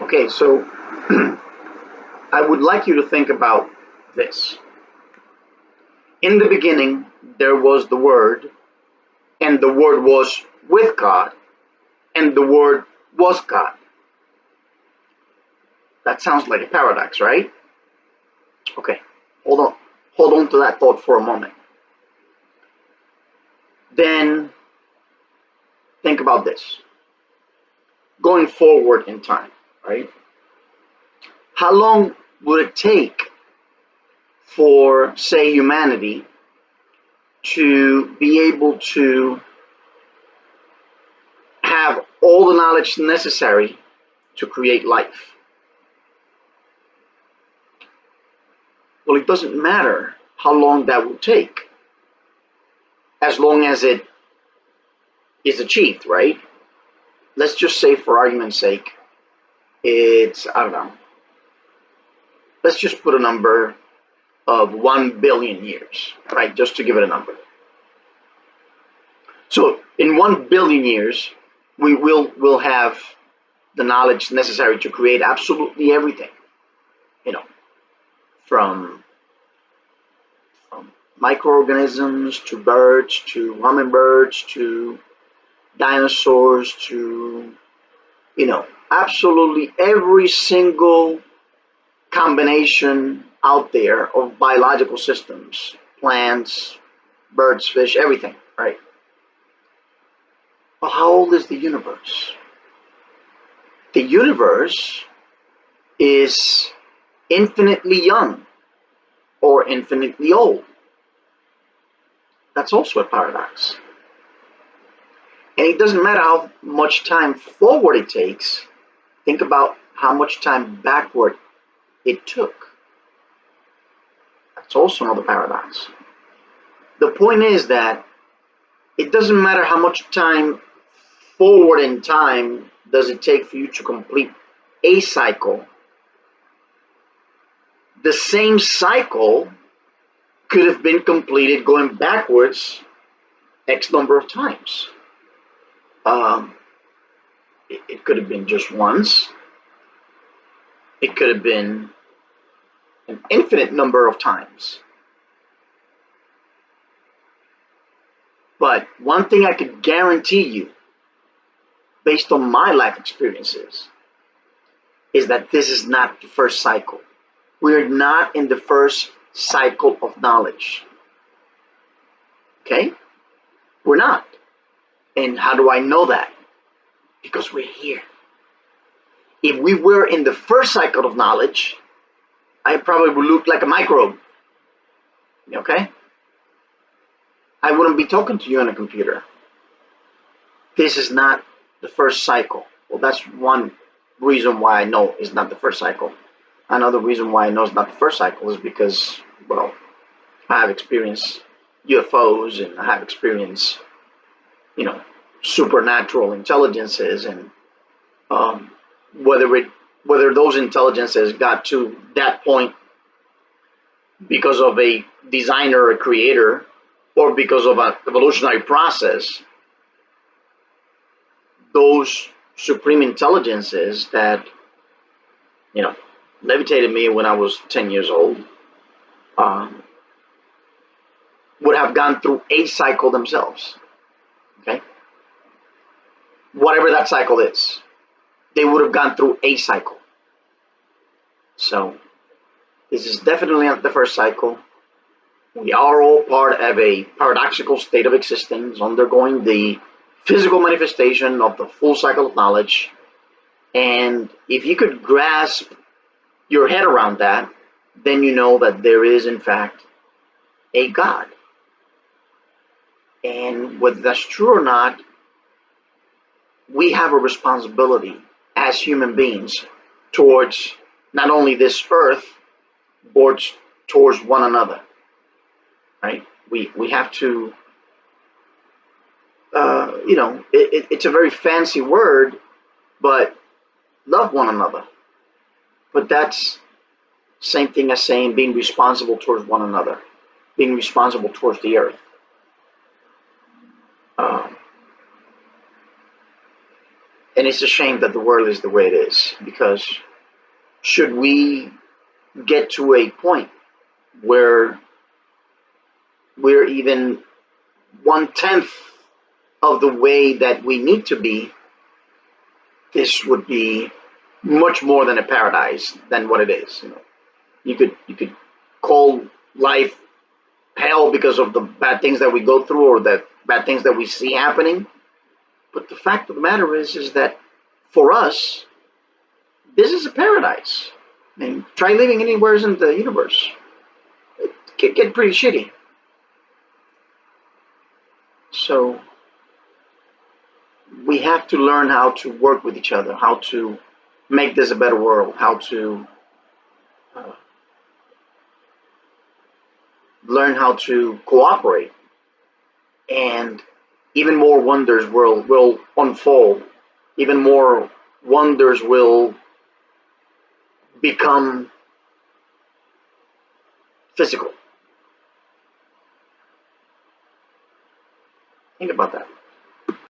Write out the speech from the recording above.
Okay, so I would like you to think about this. In the beginning, there was the Word, and the Word was with God, and the Word was God. That sounds like a paradox, right? Okay, hold on. Hold on to that thought for a moment. Then think about this. Going forward in time, right? How long would it take for, say, humanity to be able to have all the knowledge necessary to create life? Well, it doesn't matter how long that will take, as long as it is achieved, right? Let's just say, for argument's sake, it's, I don't know, let's just put a number of 1 billion years, right? Just to give it a number. So in 1 billion years, we'll have the knowledge necessary to create absolutely everything, you know, from microorganisms to birds to hummingbirds to dinosaurs to, absolutely every single combination out there of biological systems, plants, birds, fish, everything, right? Well, how old is the universe? The universe is infinitely young or infinitely old. That's also a paradox. And it doesn't matter how much time forward it takes, think about how much time backward it took. That's also another paradox. The point is that it doesn't matter how much time forward in time does it take for you to complete a cycle. The same cycle could have been completed going backwards X number of times. It could have been just once. It could have been an infinite number of times. But one thing I could guarantee you, based on my life experiences, is that this is not the first cycle. We're not in the first cycle of knowledge. Okay? We're not. And how do I know that? Because we're here. If we were in the first cycle of knowledge, I probably would look like a microbe. Okay? I wouldn't be talking to you on a computer. This is not the first cycle. Well, that's one reason why I know it's not the first cycle. Another reason why I know it's not the first cycle is because, well, I have experienced UFOs and I have experienced, supernatural intelligences, and whether those intelligences got to that point because of a designer or a creator or because of an evolutionary process, those supreme intelligences that, levitated me when I was 10 years old, would have gone through a cycle themselves. Okay? Whatever that cycle is, they would have gone through a cycle. So, this is definitely not the first cycle. We are all part of a paradoxical state of existence, undergoing the physical manifestation of the full cycle of knowledge. And if you could grasp your head around that, then you know that there is, in fact, a God. And whether that's true or not, we have a responsibility as human beings towards not only this earth, but towards one another. Right? We have to, it's a very fancy word, but love one another. But that's same thing as saying being responsible towards one another, being responsible towards the earth. And it's a shame that the world is the way it is, because should we get to a point where we're even 1/10 of the way that we need to be, this would be much more than a paradise than what it is. You could call life hell because of the bad things that we go through or the bad things that we see happening. But the fact of the matter is that for us, this is a paradise. I mean, try living anywhere in the universe. It can get pretty shitty. So we have to learn how to work with each other, how to make this a better world, how to uh, learn how to cooperate, and even more wonders will unfold. Even more wonders will become physical. Think about that.